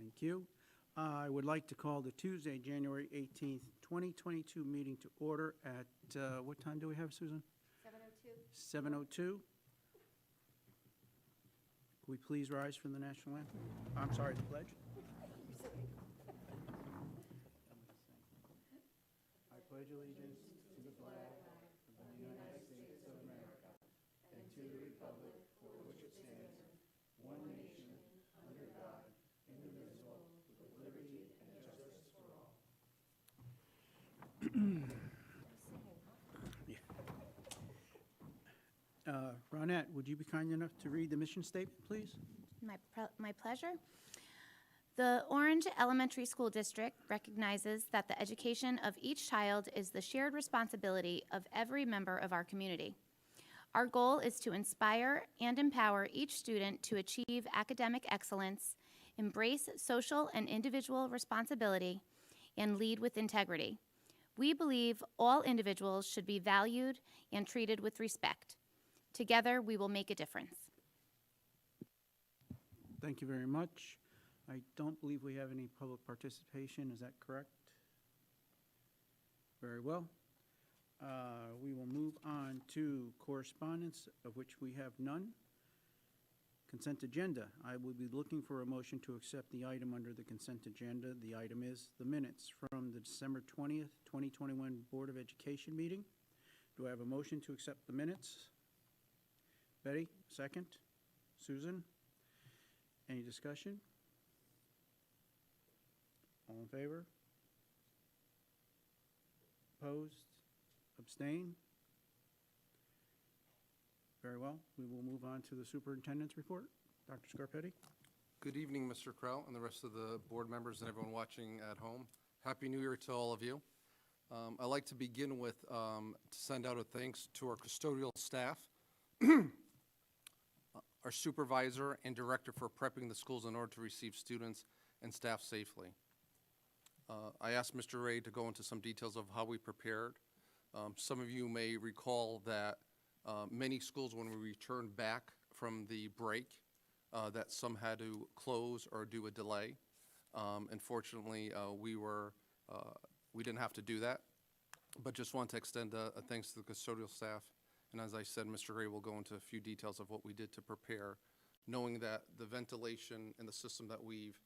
Thank you. I would like to call the Tuesday, January 18th, 2022 meeting to order at, what time do we have, Susan? 7:02. 7:02. Could we please rise for the national anthem? I'm sorry, the pledge. I pledge allegiance to the flag of the United States of America and to the republic for which it stands, one nation, under God, indivisible, with liberty and justice for all. Ronette, would you be kind enough to read the mission statement, please? My pleasure. The Orange Elementary School District recognizes that the education of each child is the shared responsibility of every member of our community. Our goal is to inspire and empower each student to achieve academic excellence, embrace social and individual responsibility, and lead with integrity. We believe all individuals should be valued and treated with respect. Together, we will make a difference. Thank you very much. I don't believe we have any public participation. Is that correct? Very well. We will move on to correspondence, of which we have none. Consent agenda. I will be looking for a motion to accept the item under the consent agenda. The item is the minutes from the December 20th, 2021 Board of Education meeting. Do I have a motion to accept the minutes? Betty, second. Susan? Any discussion? All in favor? Opposed? Abstain? Very well. We will move on to the superintendent's report. Dr. Scarpetti? Good evening, Mr. Krell and the rest of the board members and everyone watching at home. Happy New Year to all of you. I'd like to begin with to send out a thanks to our custodial staff, our supervisor and director for prepping the schools in order to receive students and staff safely. I asked Mr. Ray to go into some details of how we prepared. Some of you may recall that many schools, when we returned back from the break, that some had to close or do a delay. Unfortunately, we didn't have to do that, but just want to extend a thanks to the custodial staff. And as I said, Mr. Ray will go into a few details of what we did to prepare, knowing that the ventilation and the system that we've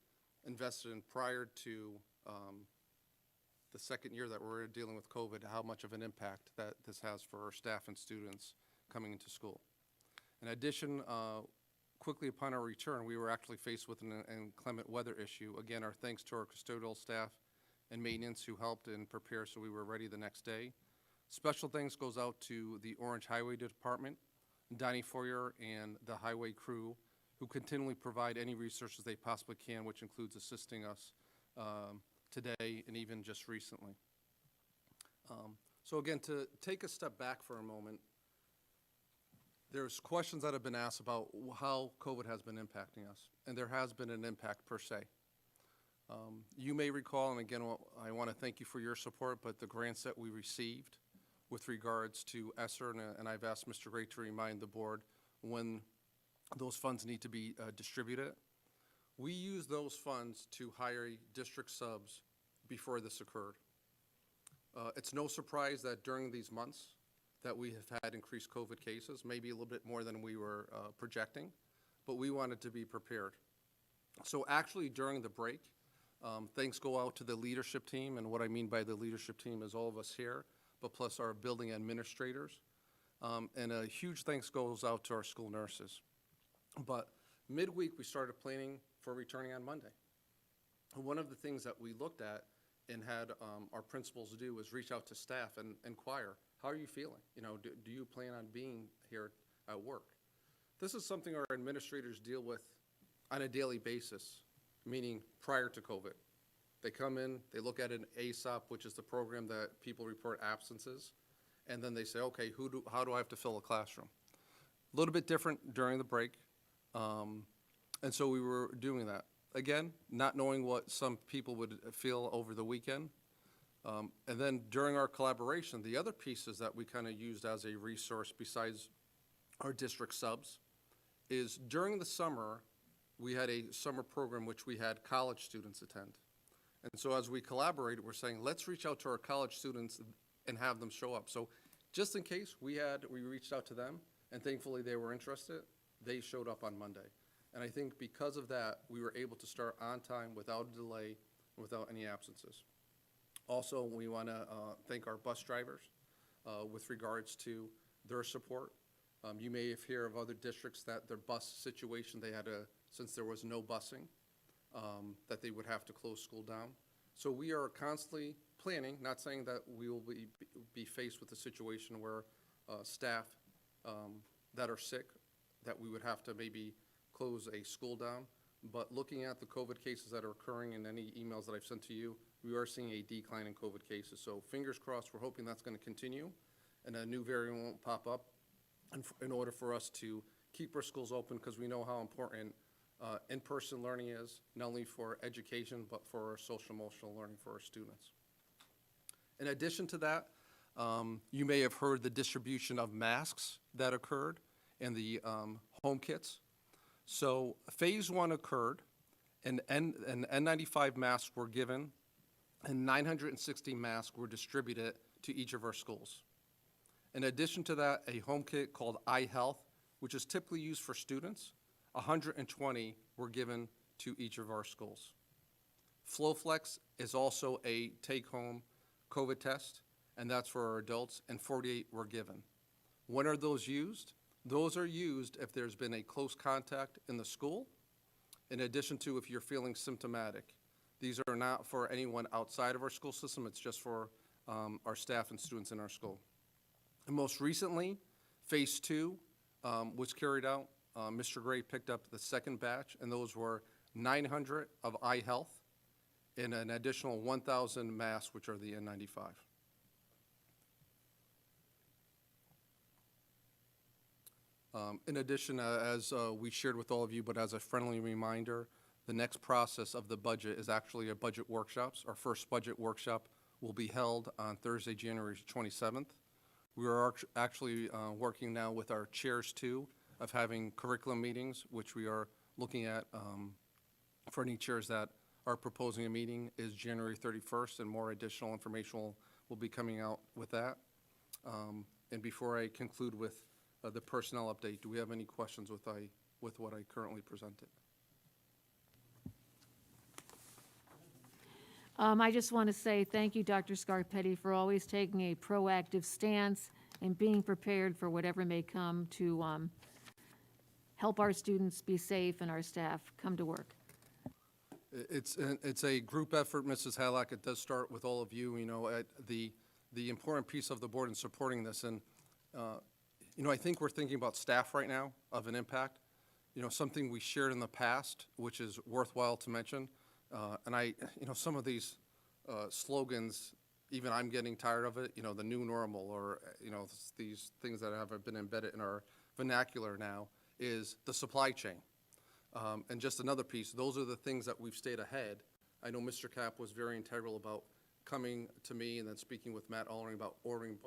invested in prior to the second year that we're dealing with COVID, how much of an impact that this has for our staff and students coming into school. In addition, quickly upon our return, we were actually faced with an inclement weather issue. Again, our thanks to our custodial staff and maintenance who helped and prepared so we were ready the next day. Special thanks goes out to the Orange Highway Department, Donnie Foyer, and the highway crew who continually provide any resources they possibly can, which includes assisting us today and even just recently. So again, to take a step back for a moment, there's questions that have been asked about how COVID has been impacting us, and there has been an impact per se. You may recall, and again, I want to thank you for your support, but the grants that we received with regards to ESSER, and I've asked Mr. Gray to remind the board when those funds need to be distributed. We used those funds to hire district subs before this occurred. It's no surprise that during these months that we have had increased COVID cases, maybe a little bit more than we were projecting, but we wanted to be prepared. So actually during the break, thanks go out to the leadership team, and what I mean by the leadership team is all of us here, but plus our building administrators. And a huge thanks goes out to our school nurses. But midweek, we started planning for returning on Monday. And one of the things that we looked at and had our principals do was reach out to staff and inquire, how are you feeling? You know, do you plan on being here at work? This is something our administrators deal with on a daily basis, meaning prior to COVID. They come in, they look at an ASAP, which is the program that people report absences, and then they say, okay, how do I have to fill a classroom? A little bit different during the break, and so we were doing that. Again, not knowing what some people would feel over the weekend. And then during our collaboration, the other pieces that we kind of used as a resource besides our district subs is during the summer, we had a summer program which we had college students attend. And so as we collaborated, we're saying, let's reach out to our college students and have them show up. So just in case, we reached out to them, and thankfully they were interested. They showed up on Monday. And I think because of that, we were able to start on time without a delay, without any absences. Also, we want to thank our bus drivers with regards to their support. You may have heard of other districts that their bus situation, they had to, since there was no busing, that they would have to close school down. So we are constantly planning, not saying that we will be faced with a situation where staff that are sick, that we would have to maybe close a school down. But looking at the COVID cases that are occurring in any emails that I've sent to you, we are seeing a decline in COVID cases. So fingers crossed, we're hoping that's going to continue and a new variant won't pop up in order for us to keep our schools open, because we know how important in-person learning is, not only for education, but for our social emotional learning for our students. In addition to that, you may have heard the distribution of masks that occurred and the home kits. So phase one occurred, and N95 masks were given, and 960 masks were distributed to each of our schools. In addition to that, a home kit called iHealth, which is typically used for students, 120 were given to each of our schools. FlowFlex is also a take-home COVID test, and that's for our adults, and 48 were given. When are those used? Those are used if there's been a close contact in the school, in addition to if you're feeling symptomatic. These are not for anyone outside of our school system, it's just for our staff and students in our school. And most recently, phase two was carried out. Mr. Gray picked up the second batch, and those were 900 of iHealth and an additional 1,000 masks, which are the N95. In addition, as we shared with all of you, but as a friendly reminder, the next process of the budget is actually a budget workshops. Our first budget workshop will be held on Thursday, January 27th. We are actually working now with our chairs too, of having curriculum meetings, which we are looking at for any chairs that are proposing a meeting is January 31st, and more additional information will be coming out with that. And before I conclude with the personnel update, do we have any questions with what I currently presented? I just want to say thank you, Dr. Scarpetti, for always taking a proactive stance and being prepared for whatever may come to help our students be safe and our staff come to work. It's a group effort, Mrs. Hallock. It does start with all of you. You know, the important piece of the board in supporting this, and you know, I think we're thinking about staff right now of an impact. You know, something we shared in the past, which is worthwhile to mention. And you know, some of these slogans, even I'm getting tired of it, you know, the new normal, or, you know, these things that have been embedded in our vernacular now, is the supply chain. And just another piece, those are the things that we've stayed ahead. I know Mr. Kapp was very integral about coming to me and then speaking with Matt Allering about ordering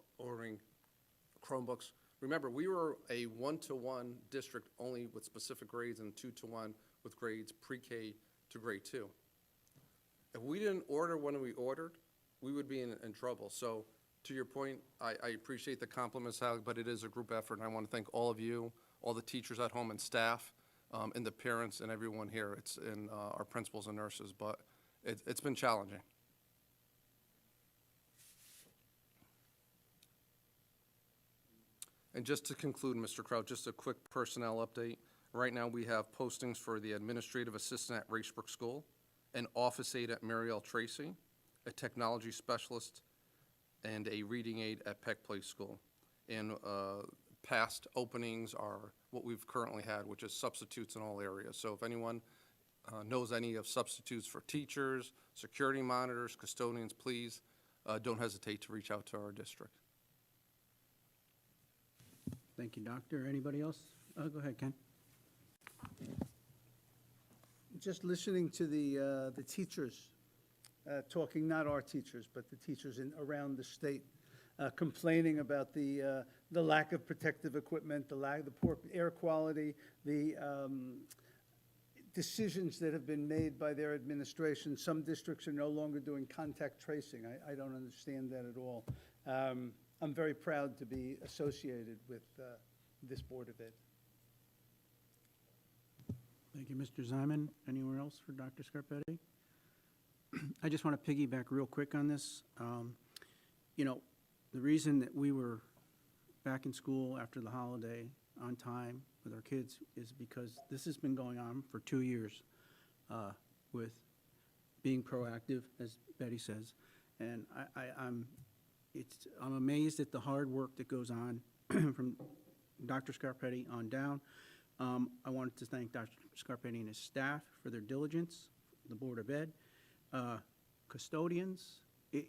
Chromebooks. Remember, we were a 1-to-1 district only with specific grades, and 2-to-1 with grades pre-K to grade 2. If we didn't order when we ordered, we would be in trouble. So to your point, I appreciate the compliments, Hal, but it is a group effort, and I want to thank all of you, all the teachers at home and staff, and the parents and everyone here. It's in our principals and nurses, but it's been challenging. And just to conclude, Mr. Kraut, just a quick personnel update. Right now, we have postings for the administrative assistant at Racebrook School, an office aide at Mariel Tracy, a technology specialist, and a reading aide at Peck Place School. And past openings are what we've currently had, which is substitutes in all areas. So if anyone knows any of substitutes for teachers, security monitors, custodians, please don't hesitate to reach out to our district. Thank you, Doctor. Anybody else? Go ahead, Ken. Just listening to the teachers talking, not our teachers, but the teachers around the state, complaining about the lack of protective equipment, the poor air quality, the decisions that have been made by their administration. Some districts are no longer doing contact tracing. I don't understand that at all. I'm very proud to be associated with this Board of Ed. Thank you, Mr. Ziman. Anywhere else for Dr. Scarpetti? I just want to piggyback real quick on this. You know, the reason that we were back in school after the holiday on time with our kids is because this has been going on for 2 years with being proactive, as Betty says. And I'm amazed at the hard work that goes on from Dr. Scarpetti on down. I wanted to thank Dr. Scarpetti and his staff for their diligence, the Board of Ed, custodians. The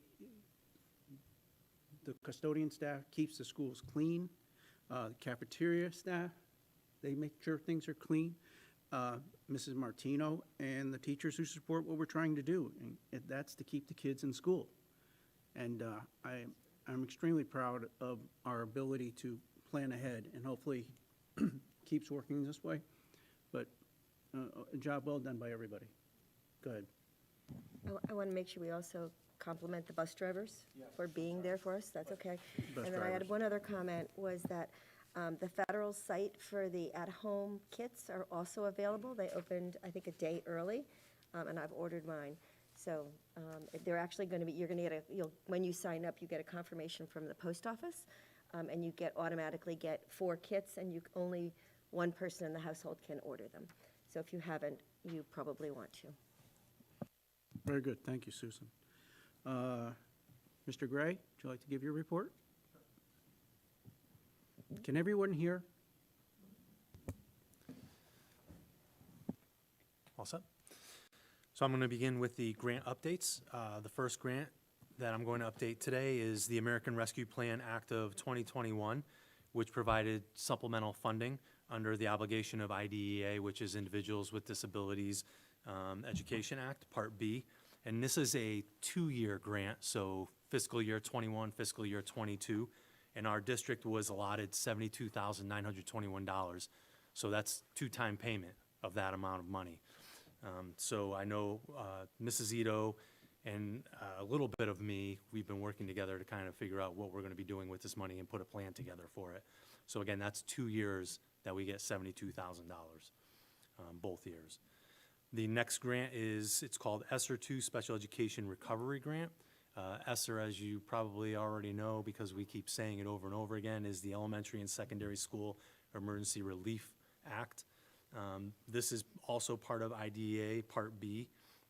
custodian staff keeps the schools clean. The cafeteria staff, they make sure things are clean. Mrs. Martino and the teachers who support what we're trying to do, and that's to keep the kids in school. And I'm extremely proud of our ability to plan ahead, and hopefully keeps working this way. But a job well done by everybody. Go ahead. I want to make sure we also compliment the bus drivers for being there for us. That's okay. Bus And then I drivers. had one other comment, was that the federal site for the at-home kits are also available. They opened, I think, a day early, and I've ordered mine. So they're actually going to be, you're going to get when you sign up, you get a confirmation from the post office, and you automatically get 4 kits, and only one person in the household can order them. So if you haven't, you probably want to. Very good. Thank you, Susan. Mr. Gray, would you like to give your report? Can everyone hear? All set? So I'm going to begin with the grant updates. The first grant that I'm going to update today is the American Rescue Plan Act of 2021, which provided supplemental funding under the obligation of IDEA, which is Individuals with Disabilities Education Act, Part B. And this is a 2-year grant, so fiscal year 21, fiscal year 22. And our district was allotted $72,921. So that's 2-time payment of that amount of money. So I know Mrs. Ito and a little bit of me, we've been working together to kind of figure out what we're going to be doing with this money and put a plan together for it. So again, that's 2 years that we get $72,000, both years. The next grant it's called Sr2 Special Education Recovery Grant. ESSER, as you probably already know, because we keep saying it over and over again, is the Elementary and Secondary School Emergency Relief Act. This is also part of IDEA Part B,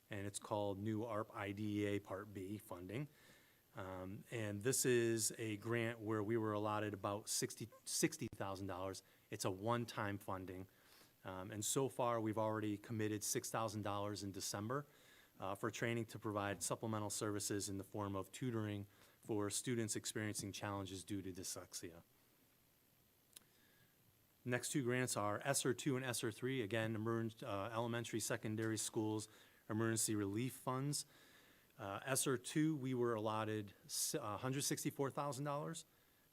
and it's called New ARP IDEA Part B funding. And this is a grant where we were allotted about $60,000. It's a one-time funding. And so far, we've already committed $6,000 in December for training to provide supplemental services in the form of tutoring for students experiencing challenges due to dyslexia. Next 2 grants are Sr2 and Sr3, again, elementary, secondary schools, emergency relief funds. Sr2, we were allotted $164,000.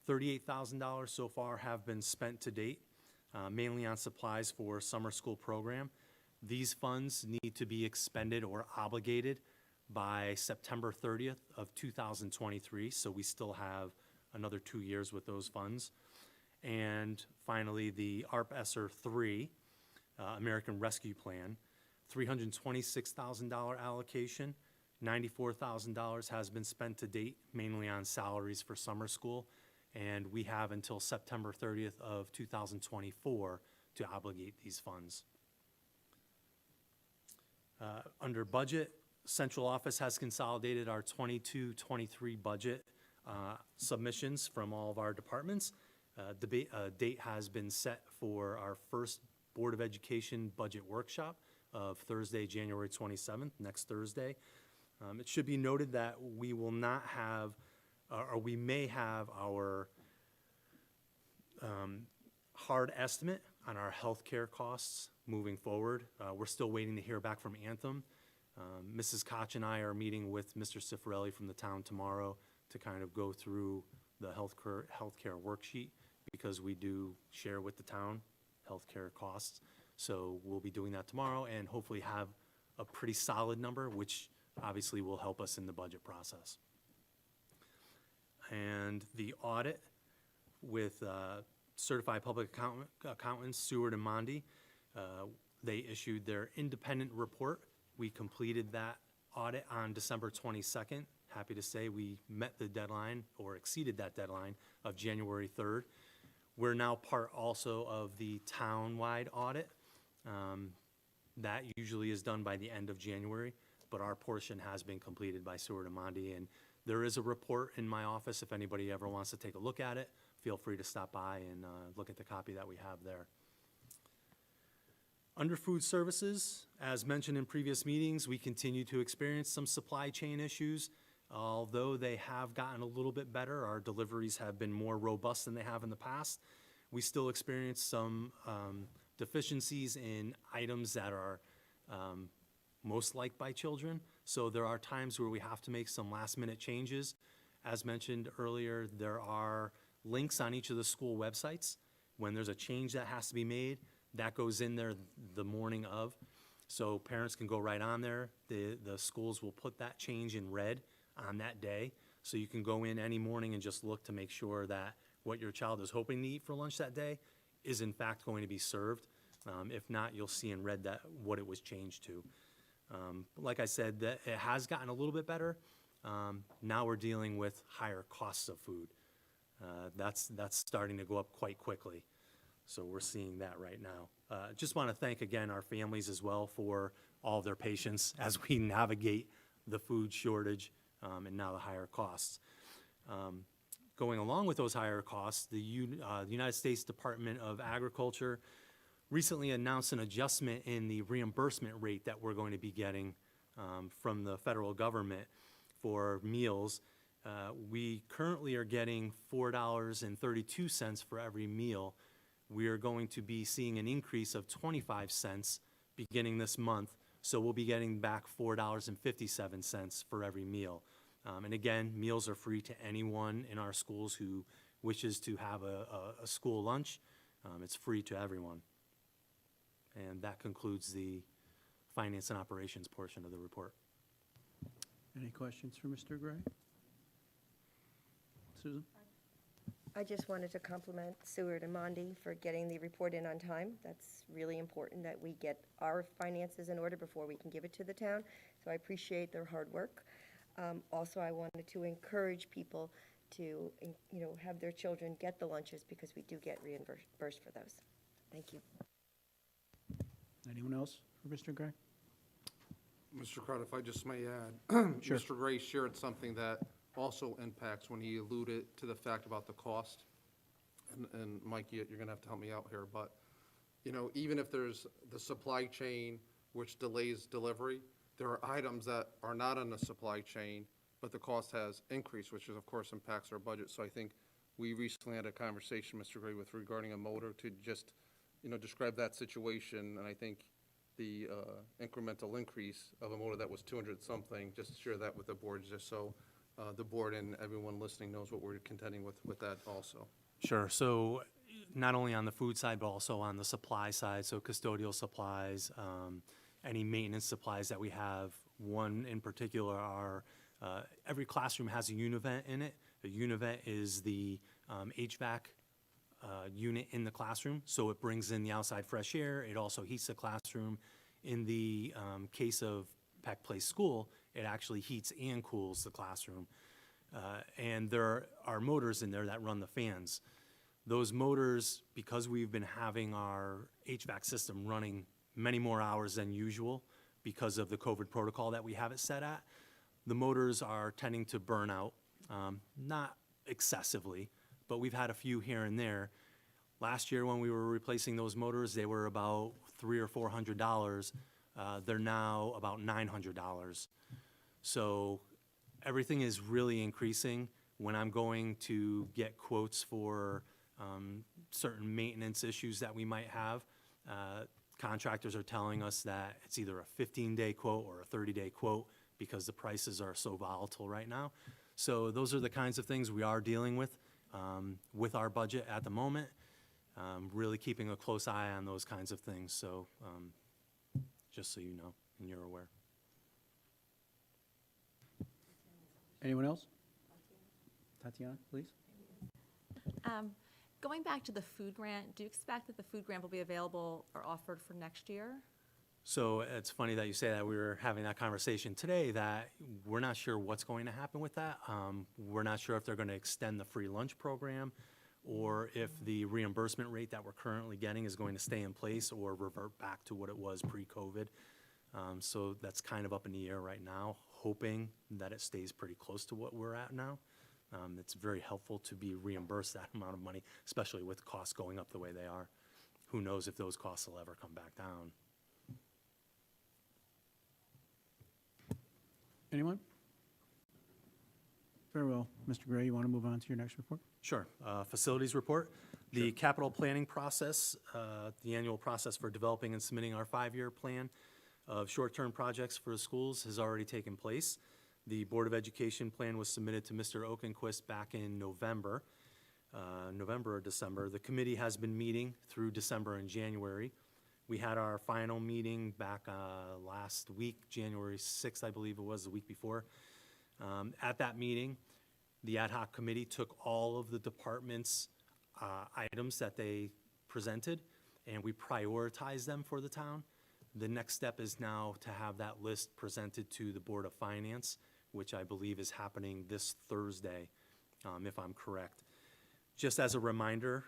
$38,000 so far have been spent to date, mainly on supplies for summer school program. These funds need to be expended or obligated by September 30th of 2023, so we still have another 2 years with those funds. And finally, the ARP ESSER 3, American Rescue Plan, $326,000 allocation. $94,000 has been spent to date, mainly on salaries for summer school, and we have until September 30th of 2024 to obligate these funds. Under budget, central office has consolidated our 22-23 budget submissions from all of our departments. Date has been set for our first Board of Education budget workshop of Thursday, January 27th, next Thursday. It should be noted that we will not have, or we may have our hard estimate on our healthcare costs moving forward. We're still waiting to hear back from Anthem. Mrs. Koch and I are meeting with Mr. Cifarelli from the town tomorrow to kind of go through the healthcare worksheet, because we do share with the town healthcare costs. So we'll be doing that tomorrow and hopefully have a pretty solid number, which obviously will help us in the budget process. And the audit with certified public accountants, Seward and Mondi, they issued their independent report. We completed that audit on December 22nd. Happy to say we met the deadline or exceeded that deadline of January 3rd. We're now part also of the town-wide audit. That usually is done by the end of January, but our portion has been completed by Seward and Mondi. And there is a report in my office. If anybody ever wants to take a look at it, feel free to stop by and look at the copy that we have there. Under food services, as mentioned in previous meetings, we continue to experience some supply chain issues. Although they have gotten a little bit better, our deliveries have been more robust than they have in the past. We still experience some deficiencies in items that are most liked by children. So there are times where we have to make some last-minute changes. As mentioned earlier, there are links on each of the school websites. When there's a change that has to be made, that goes in there the morning of. So parents can go right on there. The schools will put that change in red on that day. So you can go in any morning and just look to make sure that what your child is hoping to eat for lunch that day is in fact going to be served. If not, you'll see in red that what it was changed to. Like I said, that it has gotten a little bit better. Now we're dealing with higher costs of food. That's starting to go up quite quickly. So we're seeing that right now. Just want to thank again our families as well for all their patience as we navigate the food shortage and now the higher costs. Going along with those higher costs, the United States Department of Agriculture recently announced an adjustment in the reimbursement rate that we're going to be getting from the federal government for meals. We currently are getting $4.32 for every meal. We are going to be seeing an increase of 25 cents beginning this month, so we'll be getting back $4.57 for every meal. And again, meals are free to anyone in our schools who wishes to have a school lunch. It's free to everyone. And that concludes the finance and operations portion of the report. Any questions for Mr. Gray? Susan? I just wanted to compliment Seward and Mondi for getting the report in on time. That's really important that we get our finances in order before we can give it to the town. So I appreciate their hard work. Also, I wanted to encourage people to, have their children get the lunches because we do get reimbursed for those. Thank you. Anyone else for Mr. Gray? Mr. Crowder, if I just may add, Sure. Mr. Gray shared something that also impacts when he alluded to the fact about the cost. And Mike, you're going to have to help me out here, but, even if there's the supply chain which delays delivery, there are items that are not on the supply chain, but the cost has increased, which of course impacts our budget. So I think we recently had a conversation, Mr. Gray, with regarding a motor to just, describe that situation. And I think the incremental increase of a motor that was 200 something, just to share that with the board, just so the board and everyone listening knows what we're contending with that also. Sure. So not only on the food side, but also on the supply side, so custodial supplies, any maintenance supplies that we have. One in particular are, every classroom has a univent in it. A univent is the HVAC unit in the classroom, so it brings in the outside fresh air. It also heats the classroom. In the case of Peck Place School, it actually heats and cools the classroom. And there are motors in there that run the fans. Those motors, because we've been having our HVAC system running many more hours than usual because of the COVID protocol that we have it set at, the motors are tending to burn out, not excessively, but we've had a few here and there. Last year when we were replacing those motors, they were about $300 or $400. They're now about $900. So everything is really increasing. When I'm going to get quotes for certain maintenance issues that we might have, contractors are telling us that it's either a 15-day quote or a 30-day quote because the prices are so volatile right now. So those are the kinds of things we are dealing with our budget at the moment. really keeping a close eye on those kinds of things, so just so you know and you're aware. Anyone else? Tatiana, please. Going back to the food grant, do you expect that the food grant will be available or offered for next year? So it's funny that you say that. We were having that conversation today, that we're not sure what's going to happen with that. We're not sure if they're going to extend the free lunch program, or if the reimbursement rate that we're currently getting is going to stay in place or revert back to what it was pre-COVID. So that's kind of up in the air right now, hoping that it stays pretty close to what we're at now. It's very helpful to be reimbursed that amount of money, especially with costs going up the way they are. Who knows if those costs will ever come back down. Anyone? Very well. Mr. Gray, you want to move on to your next report? Sure. Facilities report. The capital planning process, the annual process for developing and submitting our 5-year plan of short-term projects for the schools has already taken place. The Board of Education plan was submitted to Mr. Okenquist back in November or December. The committee has been meeting through December and January. We had our final meeting back last week, January 6th, I believe it was, the week before. At that meeting, the ad hoc committee took all of the department's items that they presented, and we prioritized them for the town. The next step is now to have that list presented to the Board of Finance, which I believe is happening this Thursday, if I'm correct. Just as a reminder,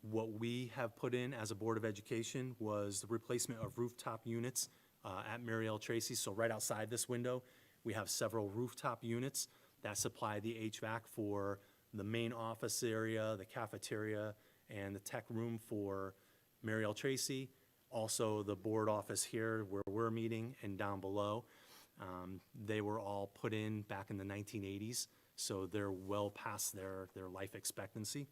what we have put in as a Board of Education was the replacement of rooftop units at Mary L. Tracy. So right outside this window, we have several rooftop units that supply the HVAC for the main office area, the cafeteria, and the tech room for Mary L. Tracy. Also, the board office here where we're meeting and down below. They were all put in back in the 1980s, so they're well past their life expectancy.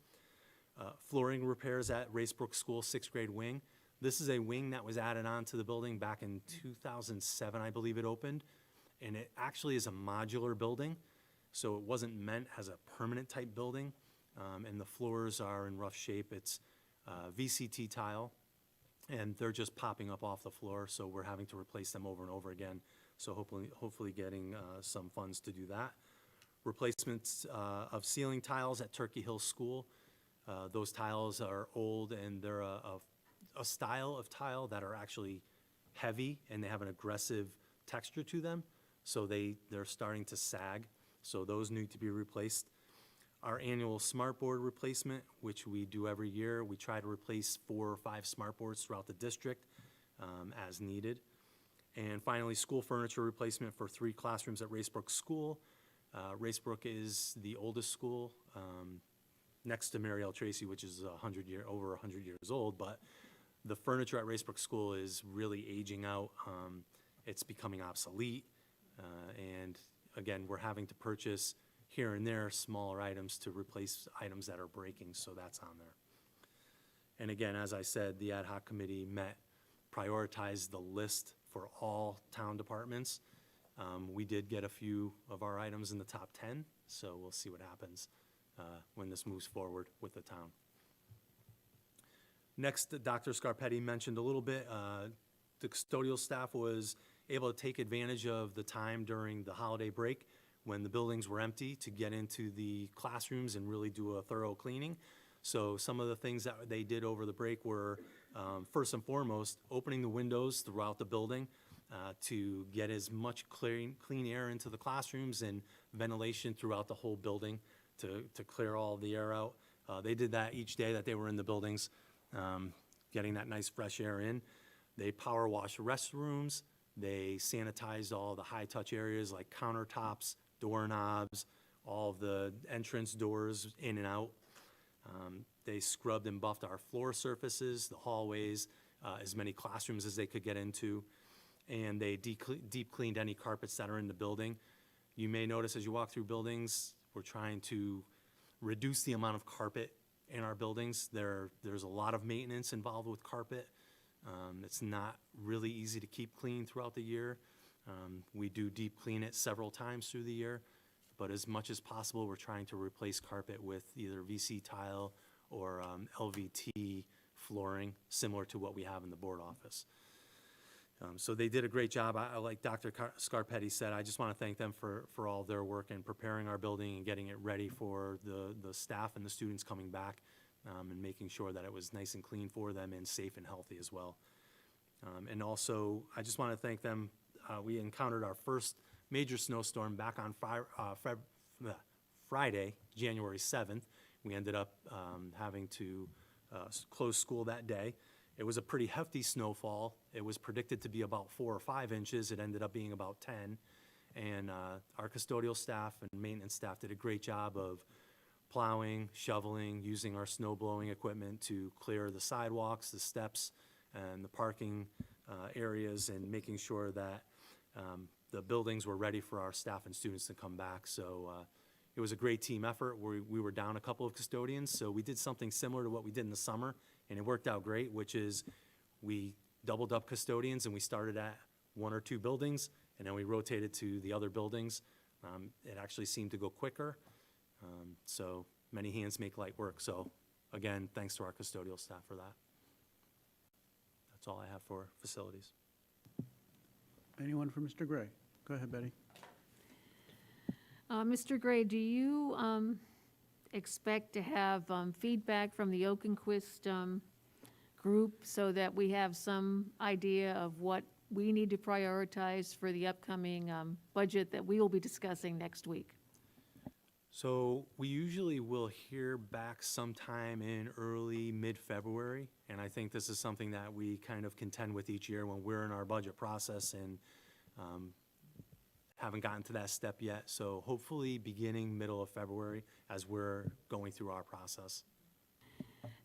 Flooring repairs at Racebrook School 6th grade wing. This is a wing that was added on to the building back in 2007, I believe it opened. And it actually is a modular building, so it wasn't meant as a permanent type building. And the floors are in rough shape. It's VCT tile, and they're just popping up off the floor, so we're having to replace them over and over again. So hopefully getting some funds to do that. Replacements of ceiling tiles at Turkey Hill School. Those tiles are old, and they're a style of tile that are actually heavy, and they have an aggressive texture to them. So they're starting to sag, so those need to be replaced. Our annual smartboard replacement, which we do every year, we try to replace 4 or 5 smartboards throughout the district as needed. And finally, school furniture replacement for 3 classrooms at Racebrook School. Racebrook is the oldest school next to Mary L. Tracy, which is over 100 years old, but the furniture at Racebrook School is really aging out. It's becoming obsolete. And again, we're having to purchase here and there smaller items to replace items that are breaking, so that's on there. And again, as I said, the ad hoc committee met, prioritized the list for all town departments. We did get a few of our items in the top 10, so we'll see what happens when this moves forward with the town. Next, Dr. Scarpetti mentioned a little bit, the custodial staff was able to take advantage of the time during the holiday break when the buildings were empty to get into the classrooms and really do a thorough cleaning. So some of the things that they did over the break were, first and foremost, opening the windows throughout the building to get as much clean air into the classrooms and ventilation throughout the whole building to clear all the air out. They did that each day that they were in the buildings, getting that nice fresh air in. They power washed restrooms. They sanitized all the high-touch areas like countertops, doorknobs, all of the entrance doors in and out. They scrubbed and buffed our floor surfaces, the hallways, as many classrooms as they could get into, and they deep cleaned any carpets that are in the building. You may notice as you walk through buildings, we're trying to reduce the amount of carpet in our buildings. There's a lot of maintenance involved with carpet. It's not really easy to keep clean throughout the year. We do deep clean it several times through the year, but as much as possible, we're trying to replace carpet with either VC tile or LVT flooring, similar to what we have in the board office. So they did a great job. Like Dr. Scarpetti said, I just want to thank them for all their work in preparing our building and getting it ready for the staff and the students coming back, and making sure that it was nice and clean for them and safe and healthy as well. And also, I just want to thank them. We encountered our first major snowstorm back on Friday, January 7th. We ended up having to close school that day. It was a pretty hefty snowfall. It was predicted to be about 4 or 5 inches. It ended up being about 10. And our custodial staff and maintenance staff did a great job of plowing, shoveling, using our snow blowing equipment to clear the sidewalks, the steps, and the parking areas, and making sure that the buildings were ready for our staff and students to come back. So it was a great team effort. We were down a couple of custodians, so we did something similar to what we did in the summer, and it worked out great, which is we doubled up custodians and we started at 1 or 2 buildings, and then we rotated to the other buildings. It actually seemed to go quicker. So many hands make light work. So again, thanks to our custodial staff for that. That's all I have for facilities. Anyone for Mr. Gray? Go ahead, Betty. Mr. Gray, do you expect to have feedback from the Oakenquist group so that we have some idea of what we need to prioritize for the upcoming budget that we will be discussing next week? So we usually will hear back sometime in early, mid-February, and I think this is something that we kind of contend with each year when we're in our budget process, and haven't gotten to that step yet. So hopefully beginning middle of February as we're going through our process.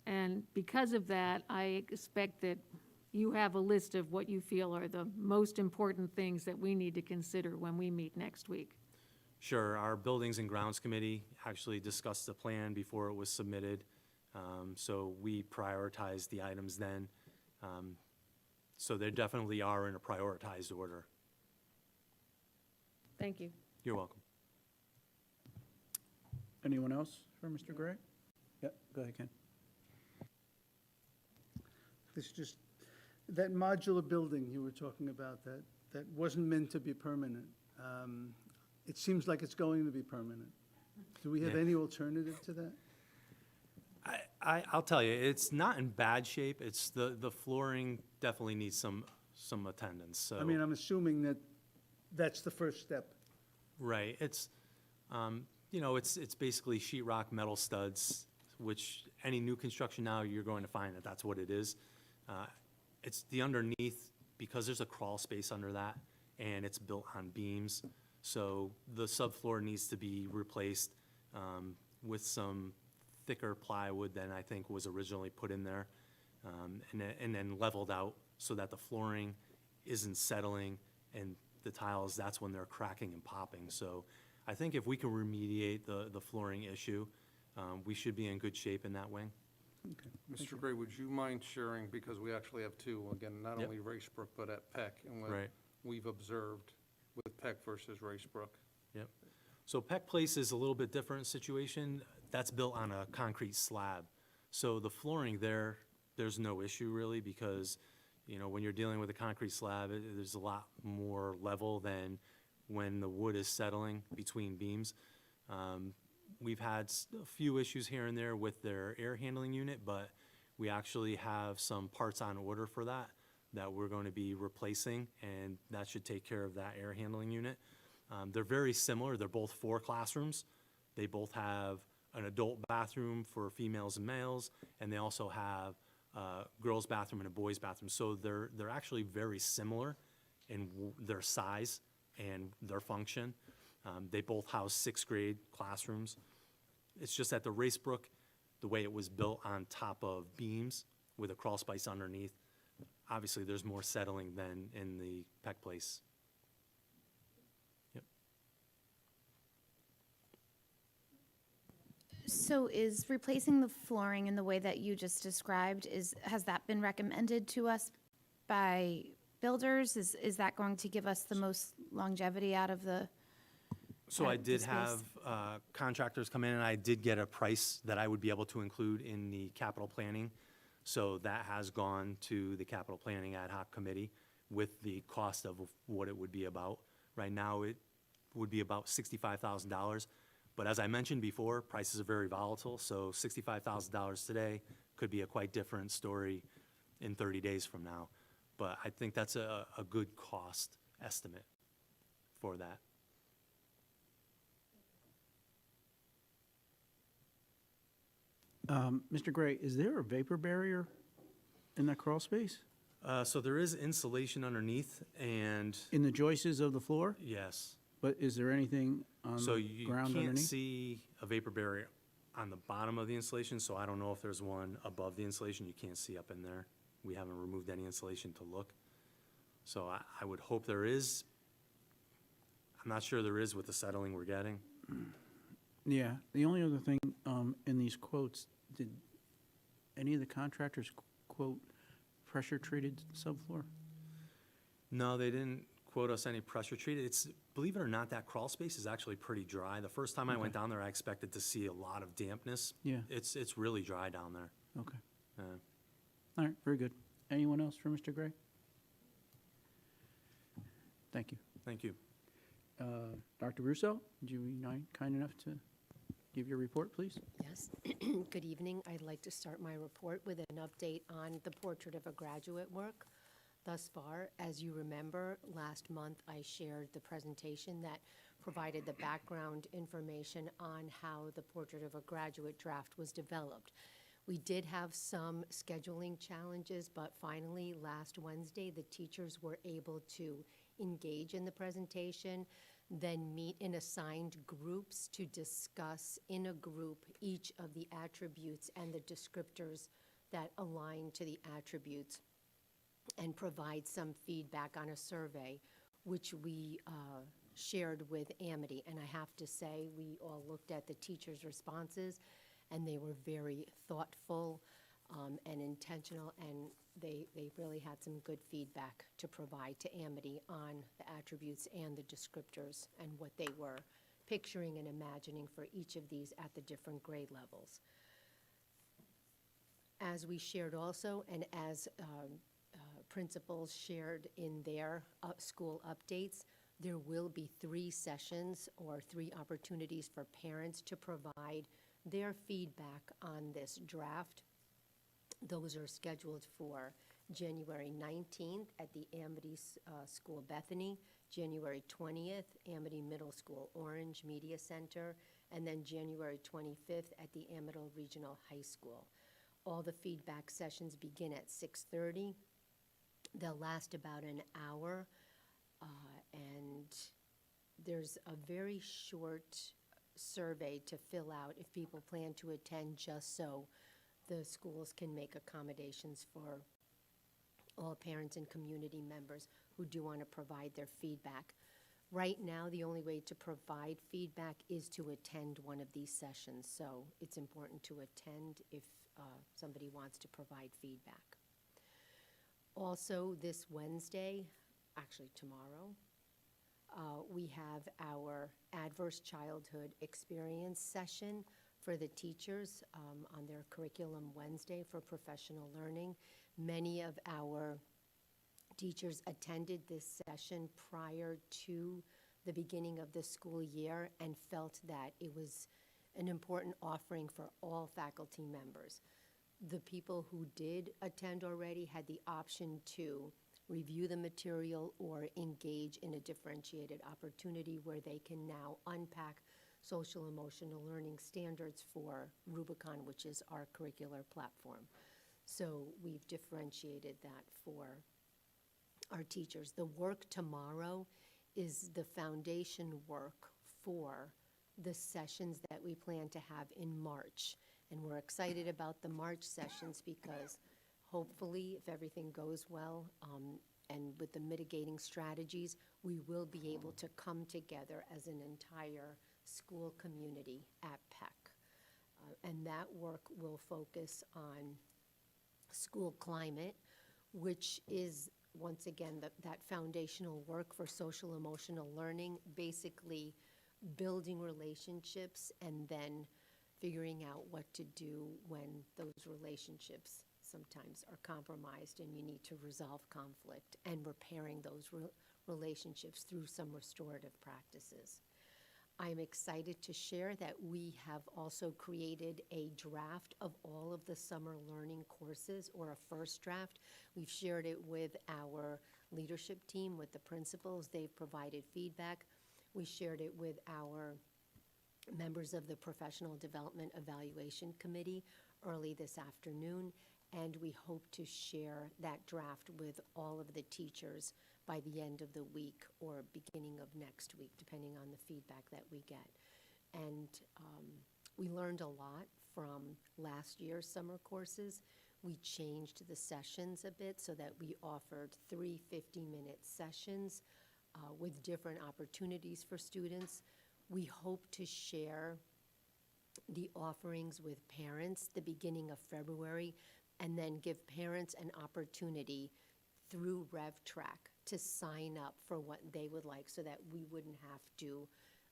And because of that, I expect that you have a list of what you feel are the most important things that we need to consider when we meet next week. Sure, our Buildings and Grounds Committee actually discussed the plan before it was submitted. So we prioritized the items then. So they definitely are in a prioritized order. Thank you. You're welcome. Anyone else for Mr. Gray? Yep, go ahead, Ken. This just, that modular building you were talking about, that wasn't meant to be permanent. It seems like it's going to be permanent. Do we have Yeah. any alternative to that? I'll tell you, it's not in bad shape. It's the flooring definitely needs some attendance, so. I mean, I'm assuming that that's the first step. Right, it's, it's basically sheetrock metal studs, which any new construction now, you're going to find that that's what it is. It's the underneath, because there's a crawl space under that, and it's built on beams. So the subfloor needs to be replaced with some thicker plywood than I think was originally put in there, and then leveled out so that the flooring isn't settling, and the tiles, that's when they're cracking and popping. So I think if we can remediate the flooring issue, we should be in good shape in that wing. Mr. Gray, would you mind sharing, because we actually have 2, again, not Yep. only Racebrook, but at Peck, and what Right. we've observed with Peck versus Racebrook? Yep. So Peck Place is a little bit different situation. That's built on a concrete slab. So the flooring there's no issue really, because, when you're dealing with a concrete slab, there's a lot more level than when the wood is settling between beams. We've had a few issues here and there with their air handling unit, but we actually have some parts on order for that we're going to be replacing, and that should take care of that air handling unit. They're very similar. They're both 4 classrooms. They both have an adult bathroom for females and males, and they also have a girls' bathroom and a boys' bathroom. So they're actually very similar in their size and their function. They both house 6th grade classrooms. It's just that the Racebrook, the way it was built on top of beams with a crawl space underneath, obviously there's more settling than in the Peck Place. Yep. So is replacing the flooring in the way that you just described, has that been recommended to us by builders? Is that going to give us the most longevity out of the So I the did space? have contractors come in, and I did get a price that I would be able to include in the capital planning. So that has gone to the capital planning ad hoc committee with the cost of what it would be about. Right now, it would be about $65,000. But as I mentioned before, prices are very volatile, so $65,000 today could be a quite different story in 30 days from now. But I think that's a good cost estimate for that. Mr. Gray, is there a vapor barrier in that crawl space? So there is insulation underneath, and In the joists of the floor? yes. But is there anything on So the you ground can't underneath? see a vapor barrier on the bottom of the insulation, so I don't know if there's one above the insulation. You can't see up in there. We haven't removed any insulation to look. So I would hope there is. I'm not sure there is with the settling we're getting. Yeah, the only other thing, in these quotes, did any of the contractors quote pressure-treated subfloor? No, they didn't quote us any pressure treated. It's, believe it or not, that crawl space is actually pretty dry. The first time I went down there, I expected to see a lot of dampness. Yeah. It's really dry down there. Okay. Uh, All right, very good. Anyone else for Mr. Gray? Thank you. Thank you. Dr. Russo, would you be kind enough to give your report, please? Yes. Good evening. I'd like to start my report with an update on the Portrait of a Graduate work. Thus far, as you remember, last month I shared the presentation that provided the background information on how the Portrait of a Graduate draft was developed. We did have some scheduling challenges, but finally, last Wednesday, the teachers were able to engage in the presentation, then meet in assigned groups to discuss in a group each of the attributes and the descriptors that align to the attributes, and provide some feedback on a survey, which we shared with Amity. And I have to say, we all looked at the teachers' responses, and they were very thoughtful and intentional, and they really had some good feedback to provide to Amity on the attributes and the descriptors and what they were picturing and imagining for each of these at the different grade levels. As we shared also, and as principals shared in their school updates, there will be 3 sessions or 3 opportunities for parents to provide their feedback on this draft. Those are scheduled for January 19th at the Amity School Bethany, January 20th, Amity Middle School Orange Media Center, and then January 25th at the Amity Regional High School. All the feedback sessions begin at 6:30. They'll last about an hour, and there's a very short survey to fill out if people plan to attend, just so the schools can make accommodations for all parents and community members who do want to provide their feedback. Right now, the only way to provide feedback is to attend one of these sessions, so it's important to attend if somebody wants to provide feedback. Also, this Wednesday, actually tomorrow, we have our Adverse Childhood Experience session for the teachers on their Curriculum Wednesday for professional learning. Many of our teachers attended this session prior to the beginning of the school year and felt that it was an important offering for all faculty members. The people who did attend already had the option to review the material or engage in a differentiated opportunity where they can now unpack social emotional learning standards for Rubicon, which is our curricular platform. So we've differentiated that for our teachers. The work tomorrow is the foundation work for the sessions that we plan to have in March. And we're excited about the March sessions because hopefully, if everything goes well, and with the mitigating strategies, we will be able to come together as an entire school community at PEC. And that work will focus on school climate, which is, once again, that foundational work for social emotional learning. Basically, building relationships and then figuring out what to do when those relationships sometimes are compromised and you need to resolve conflict, and repairing those relationships through some restorative practices. I'm excited to share that we have also created a draft of all of the summer learning courses, or a first draft. We've shared it with our leadership team, with the principals. They've provided feedback. We shared it with our members of the Professional Development Evaluation Committee early this afternoon, and we hope to share that draft with all of the teachers by the end of the week or beginning of next week, depending on the feedback that we get. And we learned a lot from last year's summer courses. We changed the sessions a bit so that we offered 3 50-minute sessions with different opportunities for students. We hope to share the offerings with parents the beginning of February, and then give parents an opportunity through RevTrack to sign up for what they would like, so that we wouldn't have to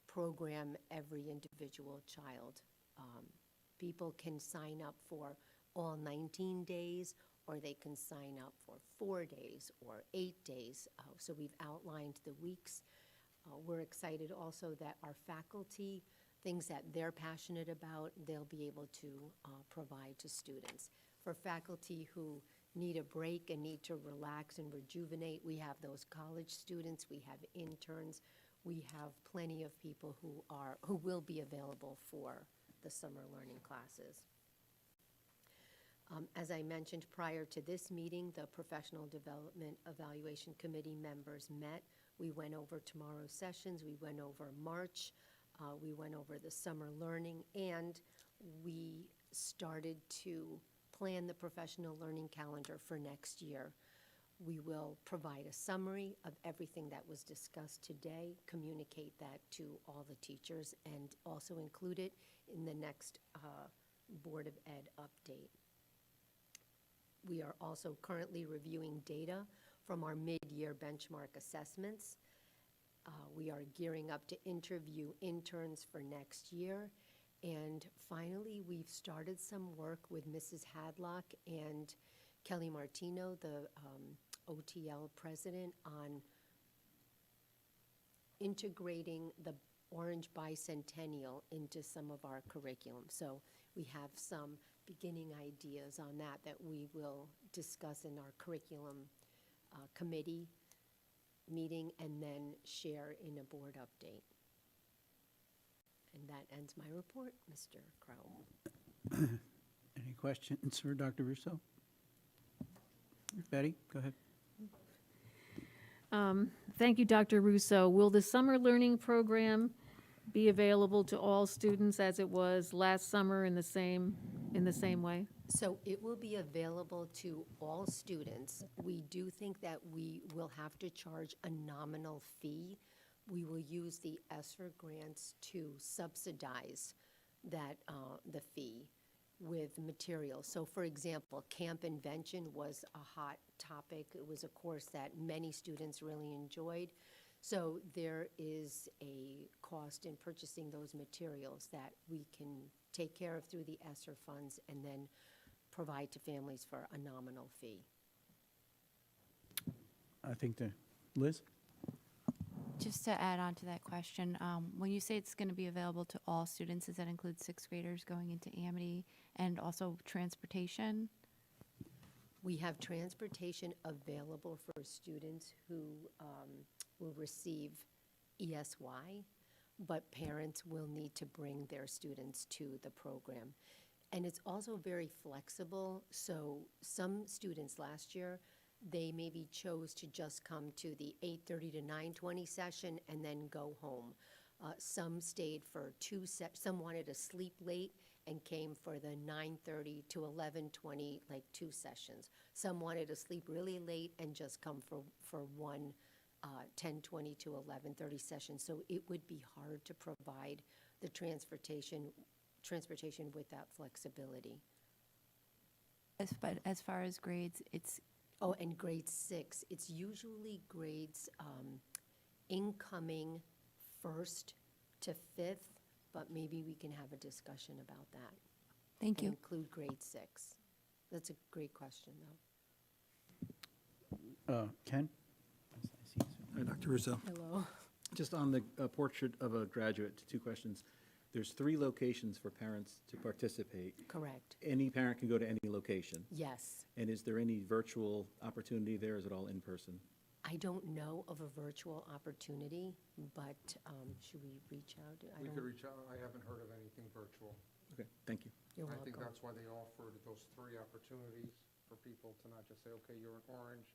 program every individual child. People can sign up for all 19 days, or they can sign up for 4 days or 8 days. So we've outlined the weeks. We're excited also that our faculty, things that they're passionate about, they'll be able to provide to students. For faculty who need a break and need to relax and rejuvenate, we have those college students, we have interns, we have plenty of people who will be available for the summer learning classes. As I mentioned prior to this meeting, the Professional Development Evaluation Committee members met. We went over tomorrow's sessions, we went over March, we went over the summer learning, and we started to plan the professional learning calendar for next year. We will provide a summary of everything that was discussed today, communicate that to all the teachers, and also include it in the next Board of Ed update. We are also currently reviewing data from our mid-year benchmark assessments. We are gearing up to interview interns for next year. And finally, we've started some work with Mrs. Hadlock and Kelly Martino, the OTL president, on integrating the Orange Bicentennial into some of our curriculum. So we have some beginning ideas on that we will discuss in our curriculum committee meeting and then share in a board update. And that ends my report, Mr. Crowe. Any questions for Dr. Russo? Betty, go ahead. Thank you, Dr. Russo. Will the summer learning program be available to all students as it was last summer in the same way? So it will be available to all students. We do think that we will have to charge a nominal fee. We will use the ESSER grants to subsidize that, the fee with materials. So for example, Camp Invention was a hot topic. It was a course that many students really enjoyed. So there is a cost in purchasing those materials that we can take care of through the ESSER funds and then provide to families for a nominal fee. I think Liz? Just to add on to that question, when you say it's going to be available to all students, does that include sixth graders going into Amity and also transportation? We have transportation available for students who will receive ESY, but parents will need to bring their students to the program. And it's also very flexible, so some students last year, they maybe chose to just come to the 8:30 to 9:20 session and then go home. Some stayed for some wanted to sleep late and came for the 9:30 to 11:20, like 2 sessions. Some wanted to sleep really late and just come for one 10:20 to 11:30 session. So it would be hard to provide the transportation with that flexibility. But as far as grades, it's Oh, and grade 6, it's usually grades incoming first to 5th, but maybe we can have a discussion about that. Thank And you. include grade 6. That's a great question, though. Ken? Hi, Dr. Russo. Hello. Just on the portrait of a graduate, two questions. There's 3 locations for parents to participate. Correct. Any parent can go to any location. Yes. And is there any virtual opportunity there? Is it all in person? I don't know of a virtual opportunity, but should we reach out? I We don't- could reach out, I haven't heard of anything virtual. Okay, thank you. You're I think welcome. that's why they offered those 3 opportunities for people to not just say, okay, you're in Orange.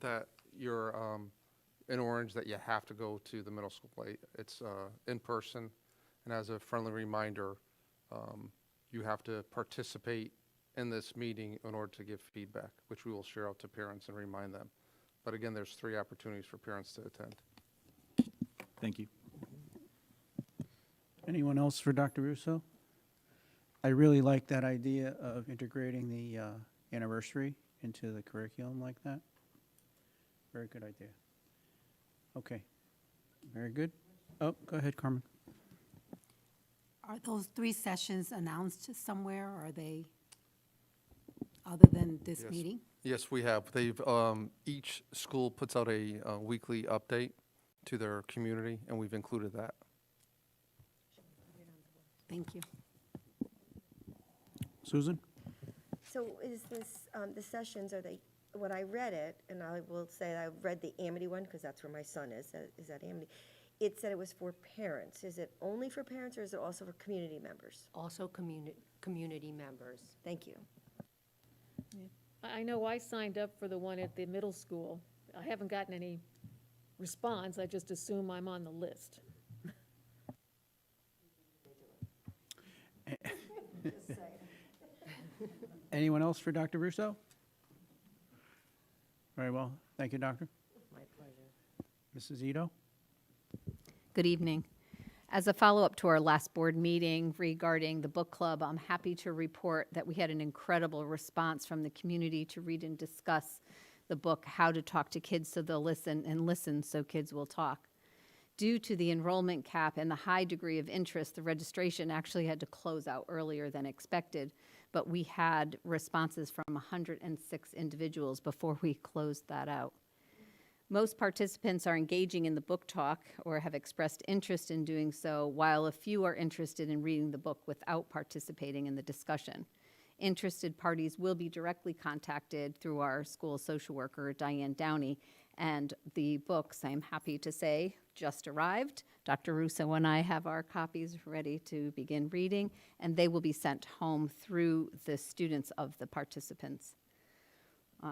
That you're in Orange, that you have to go to the middle school play. It's in person, and as a friendly reminder, you have to participate in this meeting in order to give feedback, which we will share out to parents and remind them. But again, there's 3 opportunities for parents to attend. Thank you. Anyone else for Dr. Russo? I really like that idea of integrating the anniversary into the curriculum like that. Very good idea. Okay, very good. Oh, go ahead, Carmen. Are those 3 sessions announced somewhere, or are they, other than this Yes. meeting? Yes, we have. They've, each school puts out a weekly update to their community, and we've included that. Thank you. Susan? So is this, the sessions, are they, when I read it, and I will say I read the Amity one, because that's where my son is at Amity. It said it was for parents. Is it only for parents, or is it also for community members? Also, community members. Thank you. I know I signed up for the one at the middle school. I haven't gotten any response. I just assume I'm on the list. Anyone else for Dr. Russo? Very well. Thank you, Doctor. My pleasure. Mrs. Ito? Good evening. As a follow-up to our last board meeting regarding the book club, I'm happy to report that we had an incredible response from the community to read and discuss the book, How to Talk to Kids So They'll Listen, and Listen So Kids Will Talk. Due to the enrollment cap and the high degree of interest, the registration actually had to close out earlier than expected, but we had responses from 106 individuals before we closed that out. Most participants are engaging in the book talk or have expressed interest in doing so, while a few are interested in reading the book without participating in the discussion. Interested parties will be directly contacted through our school social worker, Diane Downey, and the books, I'm happy to say, just arrived. Dr. Russo and I have our copies ready to begin reading, and they will be sent home through the students of the participants.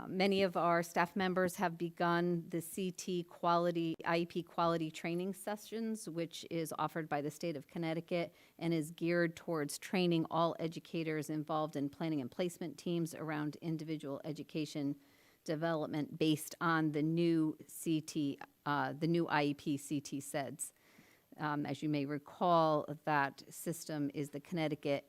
Many of our staff members have begun the CT quality, IEP quality training sessions, which is offered by the state of Connecticut and is geared towards training all educators involved in planning and placement teams around individual education development based on the new CT, the new IEP CT SEDS. As you may recall, that system is the Connecticut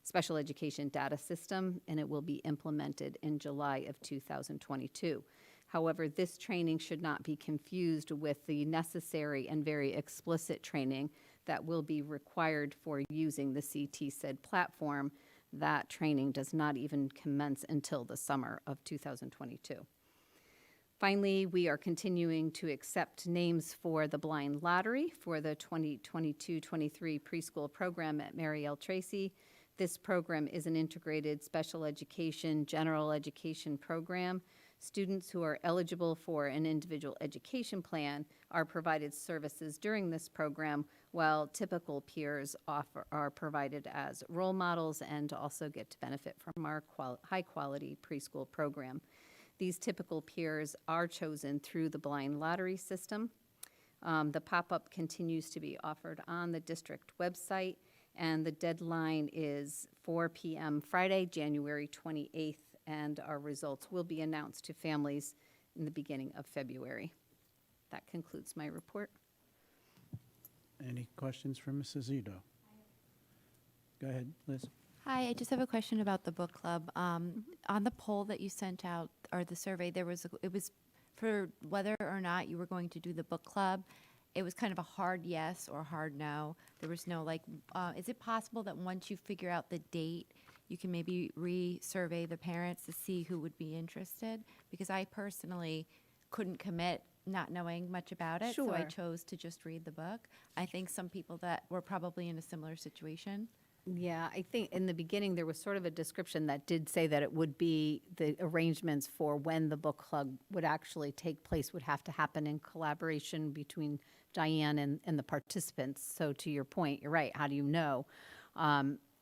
Special Education Data System, and it will be implemented in July of 2022. However, this training should not be confused with the necessary and very explicit training that will be required for using the CT SED platform. That training does not even commence until the summer of 2022. Finally, we are continuing to accept names for the blind lottery for the 2022-23 preschool program at Mary L. Tracy. This program is an integrated special education, general education program. Students who are eligible for an individual education plan are provided services during this program, while typical peers are provided as role models and also get to benefit from our high-quality preschool program. These typical peers are chosen through the blind lottery system. The pop-up continues to be offered on the district website, and the deadline is 4 p.m. Friday, January 28th, and our results will be announced to families in the beginning of February. That concludes my report. Any questions for Mrs. Ito? Go ahead, Liz. Hi, I just have a question about the book club. On the poll that you sent out, or the survey, it was for whether or not you were going to do the book club, it was kind of a hard yes or hard no. There was no like, is it possible that once you figure out the date, you can maybe re-survey the parents to see who would be interested? Because I personally couldn't commit not knowing much about it, so I Sure. chose to just read the book. I think some people that were probably in a similar situation. Yeah, I think in the beginning, there was sort of a description that did say that it would be, the arrangements for when the book club would actually take place would have to happen in collaboration between Diane and the participants. So to your point, you're right, how do you know?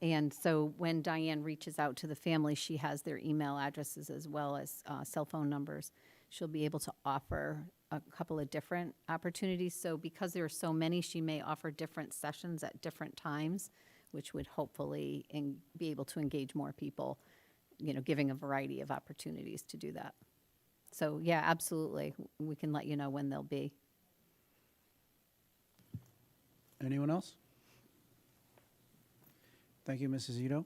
And so when Diane reaches out to the family, she has their email addresses as well as cell phone numbers. She'll be able to offer a couple of different opportunities. So because there are so many, she may offer different sessions at different times, which would hopefully be able to engage more people, giving a variety of opportunities to do that. So, yeah, absolutely. We can let you know when they'll be. Anyone else? Thank you, Mrs. Ito.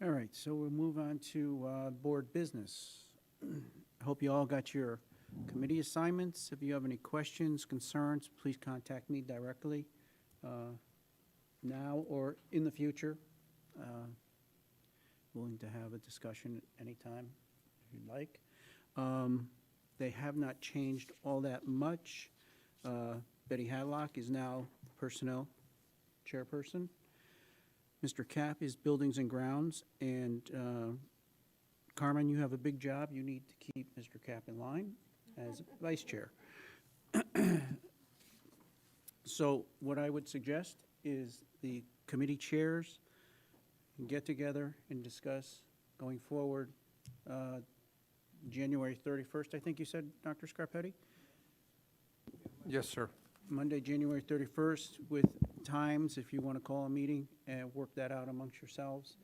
All right, so we'll move on to board business. I hope you all got your committee assignments. If you have any questions, concerns, please contact me directly now or in the future. Willing to have a discussion anytime if you'd like. They have not changed all that much. Betty Hadlock is now Personnel Chairperson. Mr. Cap is Buildings and Grounds, and Carmen, you have a big job. You need to keep Mr. Cap in line as Vice Chair. So what I would suggest is the committee chairs can get together and discuss going forward. January 31st, I think you said, Dr. Scarpetti? Yes, sir. Monday, January 31st, with times, if you want to call a meeting and work that out amongst yourselves.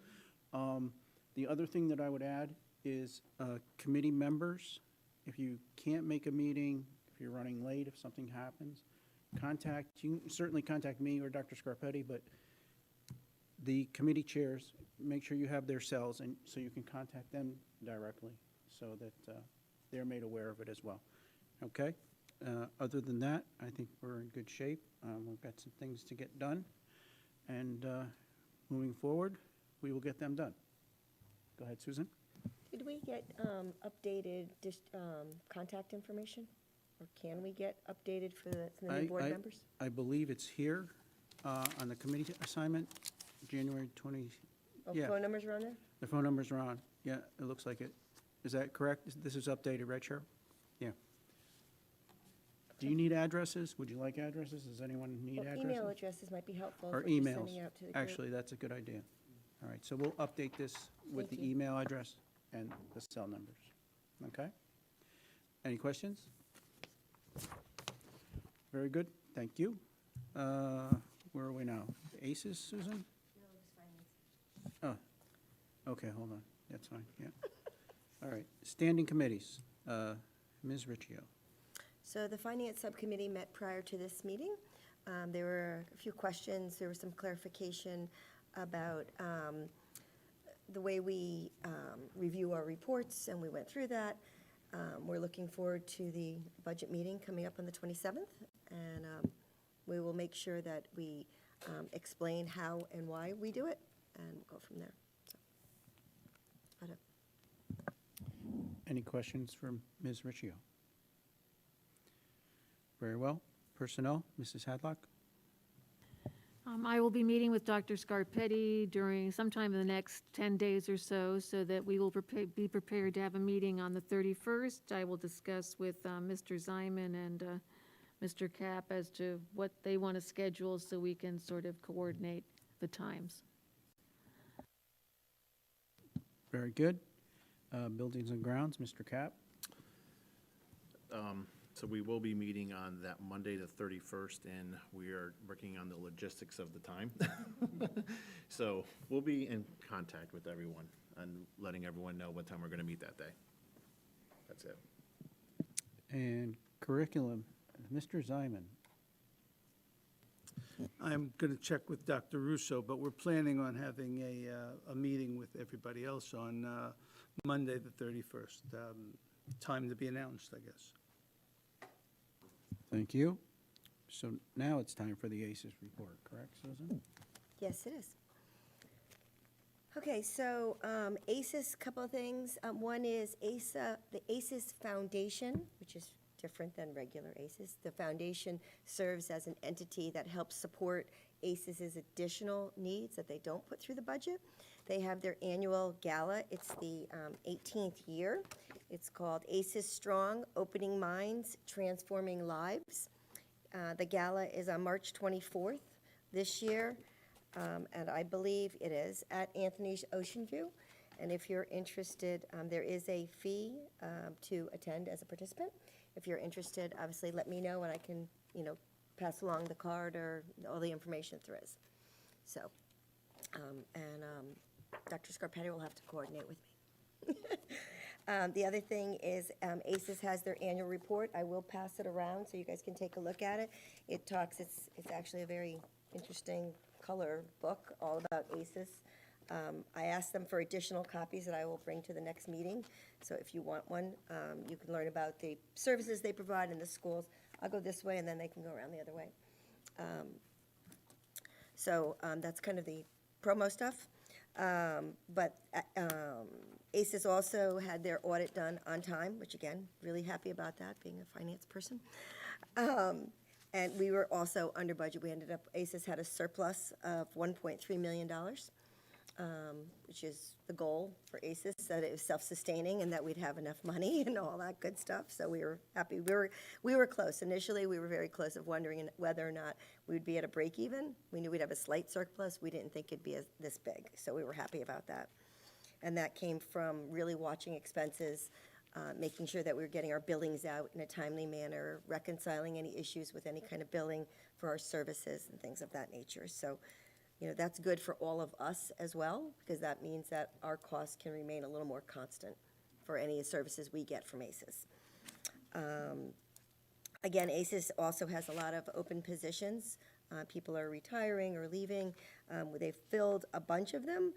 The other thing that I would add is committee members. If you can't make a meeting, if you're running late, if something happens, you can certainly contact me or Dr. Scarpetti, but the committee chairs, make sure you have their cells, and so you can contact them directly so that they're made aware of it as well. Okay? Other than that, I think we're in good shape. We've got some things to get done, and moving forward, we will get them done. Go ahead, Susan. Did we get updated contact information? Or can we get updated for the new board members? I believe it's here on the committee assignment, January 20, Oh, yeah. phone numbers are on there? The phone numbers are on. Yeah, it looks like it. Is that correct? This is updated, right, Cheryl? Yeah. Do you need addresses? Would you like addresses? Does anyone need Well, addresses? email addresses might be helpful. Or if we're just emails. sending out to the group. Actually, that's a good idea. All right, so we'll update this with Thank the you. email address and the cell numbers. Okay? Any questions? Very good, thank you. Where are we now? ACES, Susan? Oh, okay, hold on, that's fine, yeah. All right, standing committees. Ms. Riccio. So the Finance Subcommittee met prior to this meeting. There were a few questions, there was some clarification about the way we review our reports, and we went through that. We're looking forward to the budget meeting coming up on the 27th, and we will make sure that we explain how and why we do it, and we'll go from there. So, that's about it. Any questions from Ms. Riccio? Very well. Personnel, Mrs. Hadlock? I will be meeting with Dr. Scarpetti during sometime in the next 10 days or so that we will be prepared to have a meeting on the 31st. I will discuss with Mr. Ziman and Mr. Cap as to what they want to schedule so we can sort of coordinate the times. Very good. Buildings and Grounds, Mr. Cap? So we will be meeting on that Monday, the 31st, and we are working on the logistics of the time. So we'll be in contact with everyone and letting everyone know what time we're going to meet that day. That's it. And curriculum, Mr. Ziman. I'm going to check with Dr. Russo, but we're planning on having a meeting with everybody else on Monday, the 31st. time to be announced, I guess. Thank you. So now it's time for the ACES report, correct, Susan? Yes, it is. Okay, so ACES, couple of things. One is the ACES Foundation, which is different than regular ACES. The foundation serves as an entity that helps support ACES's additional needs that they don't put through the budget. They have their annual gala. It's the 18th year. It's called ACES Strong, Opening Minds, Transforming Lives. The gala is on March 24th this year, and I believe it is at Anthony's Ocean View. And if you're interested, there is a fee to attend as a participant. If you're interested, obviously let me know and I can, pass along the card or all the information there is. So, Dr. Scarpetti will have to coordinate with me. The other thing is ACES has their annual report. I will pass it around so you guys can take a look at it. It's actually a very interesting color book all about ACES. I asked them for additional copies that I will bring to the next meeting. So if you want one, you can learn about the services they provide in the schools. I'll go this way and then they can go around the other way. So that's kind of the promo stuff. But ACES also had their audit done on time, which again, really happy about that, being a finance person. And we were also under budget. ACES had a surplus of $1.3 million, which is the goal for ACES, that it was self-sustaining and that we'd have enough money and all that good stuff. So we were happy. We were close. Initially, we were very close of wondering whether or not we would be at a break even. We knew we'd have a slight surplus. We didn't think it'd be this big. So we were happy about that. And that came from really watching expenses, making sure that we were getting our billings out in a timely manner, reconciling any issues with any kind of billing for our services and things of that nature. So, that's good for all of us as well, because that means that our costs can remain a little more constant for any services we get from ACES. Again, ACES also has a lot of open positions. People are retiring or leaving. They've filled a bunch of them,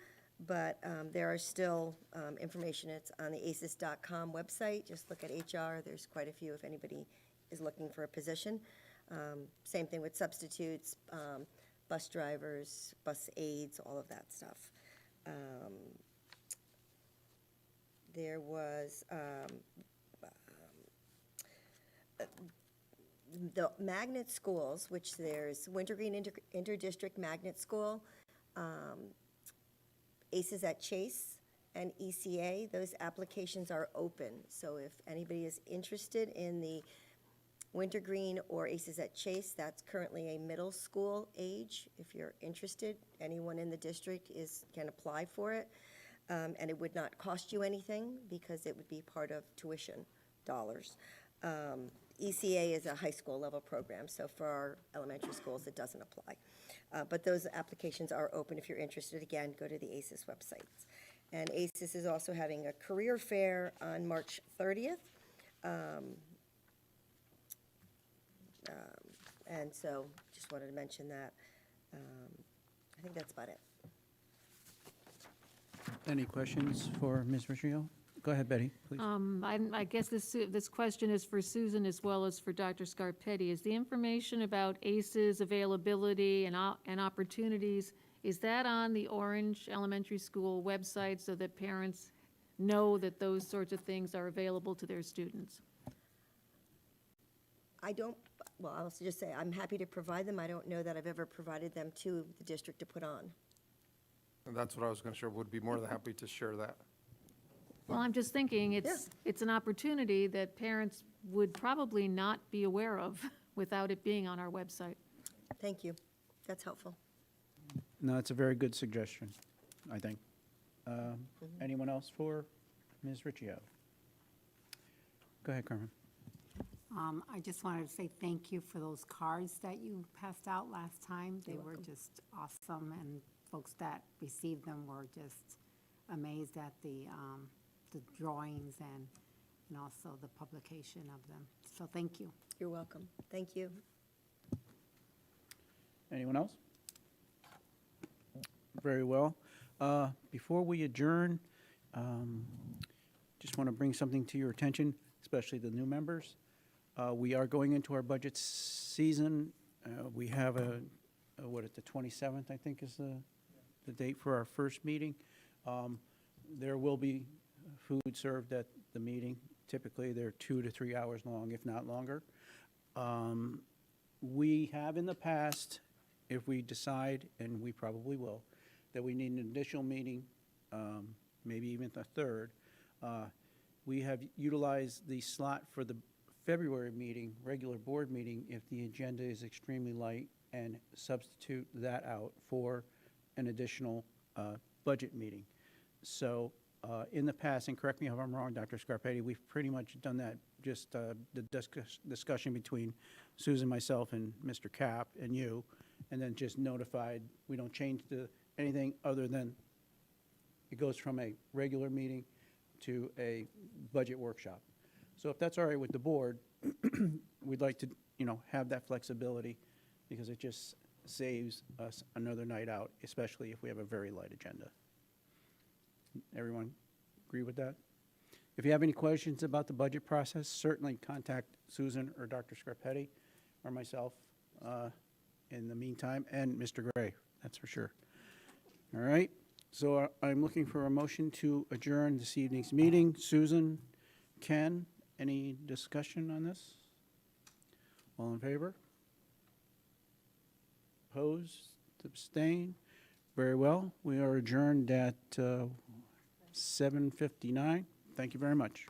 but there are still information. It's on the ACES.com website. Just look at HR. There's quite a few if anybody is looking for a position. Same thing with substitutes, bus drivers, bus aides, all of that stuff. There was the magnet schools, which there's Wintergreen Interdistrict Magnet School, ACES at Chase, and ECA. Those applications are open. So if anybody is interested in the Wintergreen or ACES at Chase, that's currently a middle school age. If you're interested, anyone in the district can apply for it. And it would not cost you anything because it would be part of tuition dollars. ECA is a high school level program, so for our elementary schools, it doesn't apply. But those applications are open. If you're interested, again, go to the ACES websites. And ACES is also having a career fair on March 30th. And so just wanted to mention that. I think that's about it. Any questions for Ms. Riccio? Go ahead, Betty, please. I guess this question is for Susan as well as for Dr. Scarpetti. Is the information about ACES availability and opportunities, is that on the Orange Elementary School website so that parents know that those sorts of things are available to their students? I'll just say I'm happy to provide them. I don't know that I've ever provided them to the district to put on. And that's what I was going to share. Would be more than happy to share that. Well, I'm just thinking it's an opportunity that parents would probably not be aware of without it being on our website. Thank you. That's helpful. No, it's a very good suggestion, I think. Anyone else for Ms. Riccio? Go ahead, Carmen. I just wanted to say thank you for those cards that you passed out last time. They were just awesome, and folks that received them were just amazed at the drawings and also the publication of them. So thank you. You're welcome. Thank you. Anyone else? Very well. Before we adjourn, just want to bring something to your attention, especially the new members. We are going into our budget season. We have the 27th, I think is the date for our first meeting. There will be food served at the meeting. Typically, they're 2 to 3 hours long, if not longer. We have in the past, if we decide, and we probably will, that we need an additional meeting, maybe even the third, we have utilized the slot for the February meeting, regular board meeting, if the agenda is extremely light, and substitute that out for an additional budget meeting. So in the past, and correct me if I'm wrong, Dr. Scarpetti, we've pretty much done that, just the discussion between Susan, myself, and Mr. Cap, and you, and then just notified, we don't change anything other than it goes from a regular meeting to a budget workshop. So if that's all right with the board, we'd like to, have that flexibility, because it just saves us another night out, especially if we have a very light agenda. Everyone agree with that? If you have any questions about the budget process, certainly contact Susan or Dr. Scarpetti or myself in the meantime, and Mr. Gray, that's for sure. All right, so I'm looking for a motion to adjourn this evening's meeting. Susan, Ken, any discussion on this? All in favor? Opposed? Abstain? Very well. We are adjourned at 7:59. Thank you very much.